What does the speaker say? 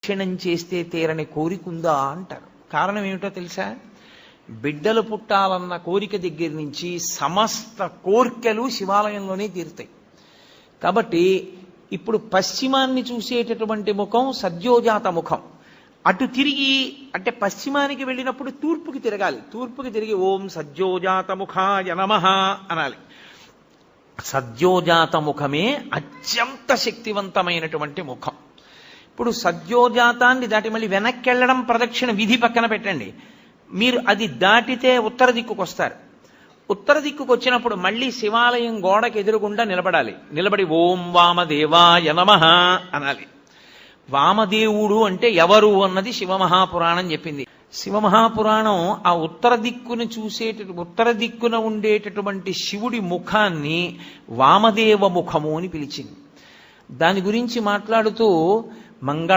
ప్రదక్షిణం చేస్తే తీరని కోరికుందా అంటారు. కారణం ఏమిటో తెలుసా? బిడ్డలు పుట్టాలన్న కోరిక దగ్గర నుంచి సమస్త కోర్కెలు శివాలయంలోనే తీరుతాయి. కాబట్టి ఇప్పుడు పశ్చిమాన్ని చూసేటటువంటి ముఖం సద్యోజాత ముఖం. అటు తిరిగి అంటే పశ్చిమానికి వెళ్ళినప్పుడు తూర్పుకి తిరగాలి. తూర్పుకి తిరిగి ఓం సద్యోజాత ముఖాయ నమః అనాలి. సద్యోజాత ముఖమే అత్యంత శక్తివంతమైనటువంటి ముఖం. ఇప్పుడు సద్యోజాతాన్ని దాటి మళ్ళీ వెనక్కి వెళ్ళడం ప్రదక్షిణ విధి పక్కన పెట్టండి. మీరు అది దాటితే ఉత్తర దిక్కుకు వస్తారు. ఉత్తర దిక్కుకు వచ్చినప్పుడు మళ్ళీ శివాలయం గోడకి ఎదురుగుండా నిలబడాలి. నిలబడి ఓం వామదేవాయ నమః అనాలి. వామదేవుడు అంటే ఎవరు అన్నది శివమహాపురాణం చెప్పింది. శివమహాపురాణం ఆ ఉత్తర దిక్కున ఉండేటటువంటి శివుడి ముఖాన్ని వామదేవ ముఖము అని పిలిచింది. దాని గురించి మాట్లాడుతూ మంగళ